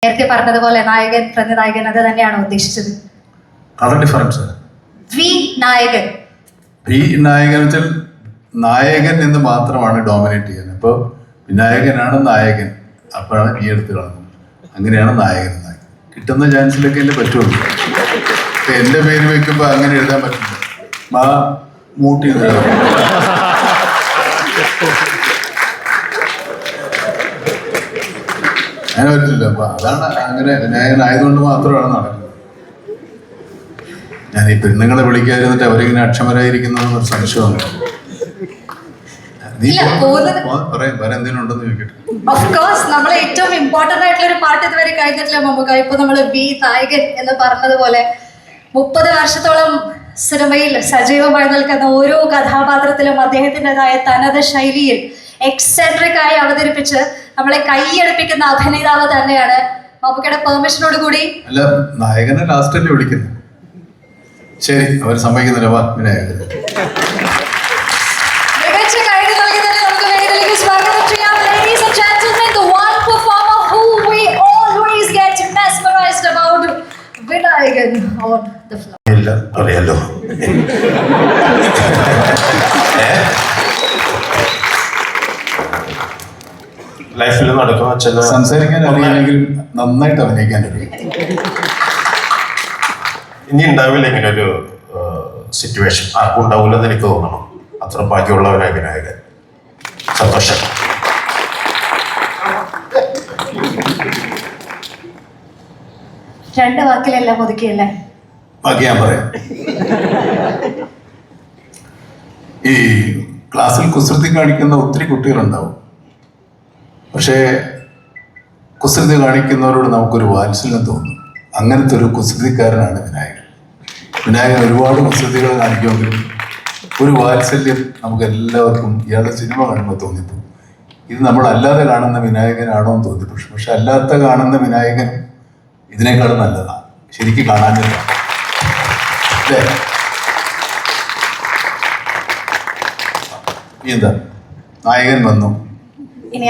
നേരത്തെ പറഞ്ഞതുപോലെ നായകൻ പ്രതിനായകൻ അത് തന്നെയാണ് ഉദ്ദേശിച്ചത്. ഡിഫറൻസ് വി നായകൻ വെച്ചാൽ നായകൻ എന്ന് മാത്രമാണ് ഡോമിനേറ്റ് ചെയ്യുന്നത്. ഇപ്പോൾ വിനായകനാണ് നായകൻ, അപ്പോഴാണ് വി എടുത്ത് കളഞ്ഞത്. അങ്ങനെയാണ് നായകൻ കിട്ടുന്ന ചാൻസിലൊക്കെ എന്നെ പറ്റുള്ളൂ. എൻ്റെ പേര് വെക്കുമ്പോൾ അങ്ങനെ എഴുതാൻ പറ്റില്ല. മൂട്ടി അങ്ങനെ പറ്റില്ല. അപ്പൊ അതാണ് അങ്ങനെ വിനായകനായതുകൊണ്ട് മാത്രമാണ് നടക്കുന്നത്. ഞാൻ ഈ പെണ്ണുങ്ങളെ വിളിക്കാതിരുന്നിട്ട് അവരിങ്ങനെ അക്ഷമരായിരിക്കുന്നതെന്നൊരു സംശയമുണ്ട്. എന്തെങ്കിലും ഉണ്ടെന്ന് ചോദിക്കട്ടെ. ഓഫ്കോഴ്സ് നമ്മൾ ഏറ്റവും ഇമ്പോർട്ടന്റ് ആയിട്ടുള്ള ഒരു പാട്ട് ഇതുവരെ കഴിഞ്ഞിട്ടില്ല മമ്മൂക്ക. ഇപ്പൊ നമ്മള് വി നായകൻ എന്ന് പറഞ്ഞതുപോലെ 30 വർഷത്തോളം സിനിമയിൽ സജീവമായി നിൽക്കുന്ന ഓരോ കഥാപാത്രത്തിലും അദ്ദേഹത്തിൻ്റെതായ തനത് ശൈലിയിൽ എക്സെൻട്രിക് ആയി അവതരിപ്പിച്ച് നമ്മളെ കൈയടുപ്പിക്കുന്ന അഭിനേതാവ് തന്നെയാണ്. മമ്മൂക്കയുടെ പെർമിഷനോട് കൂടി അല്ല, നായകനെ ലാസ്റ്റല്ലേ വിളിക്കുന്നത്. ശരി, അവർ സമ്മതിക്കുന്നില്ല. വിനായകൻ മികച്ച കൈയ്യടി നൽകി തന്നെ നമുക്ക് വേദിയിലേക്ക് സ്വാഗതം ചെയ്യാം. Ladies and gentlemen, the one performer who we always get mesmerized about, Vinayakan on the floor. അറിയാലോ. ലൈഫിൽ നടക്കുന്ന ചില സംസാരിക്കാൻ അറിയാമെങ്കിൽ നന്നായിട്ട് അഭിനയിക്കാൻ അറിയാം. ഇനി ഉണ്ടാവില്ല ഇങ്ങനെ ഒരു സിറ്റുവേഷൻ, ആർക്കും ഉണ്ടാവില്ലെന്ന് എനിക്ക് തോന്നണം. അത്ര ഭാഗ്യമുള്ളവനായ വിനായകൻ. സന്തോഷം. രണ്ട് വാക്കിലെല്ലാം ഒതുക്കിയല്ലേ? ബാക്കി ഞാൻ പറയാം. ഈ ക്ലാസ്സിൽ കുസൃതി കാണിക്കുന്ന ഒത്തിരി കുട്ടികളുണ്ടാവും. പക്ഷേ കുസൃതി കാണിക്കുന്നവരോട് നമുക്കൊരു വാത്സല്യം തോന്നും. അങ്ങനത്തെ ഒരു കുസൃതിക്കാരനാണ് വിനായകൻ. വിനായകൻ ഒരുപാട് കുസൃതികൾ കാണിക്കുമെങ്കിലും ഒരു വാത്സല്യം നമുക്ക് എല്ലാവർക്കും ഇയാളുടെ സിനിമ കാണുമ്പോൾ തോന്നിപ്പോകും. ഇത് നമ്മളല്ലാതെ കാണുന്ന വിനായകനാണോ എന്ന് തോന്നിപ്പോകും. പക്ഷെ അല്ലാത്ത കാണുന്ന വിനായകൻ ഇതിനേക്കാളും നല്ലതാണ്. ശരിക്കും കാണാനില്ല അല്ലേ? എന്താ നായകൻ വന്നു. ഇനി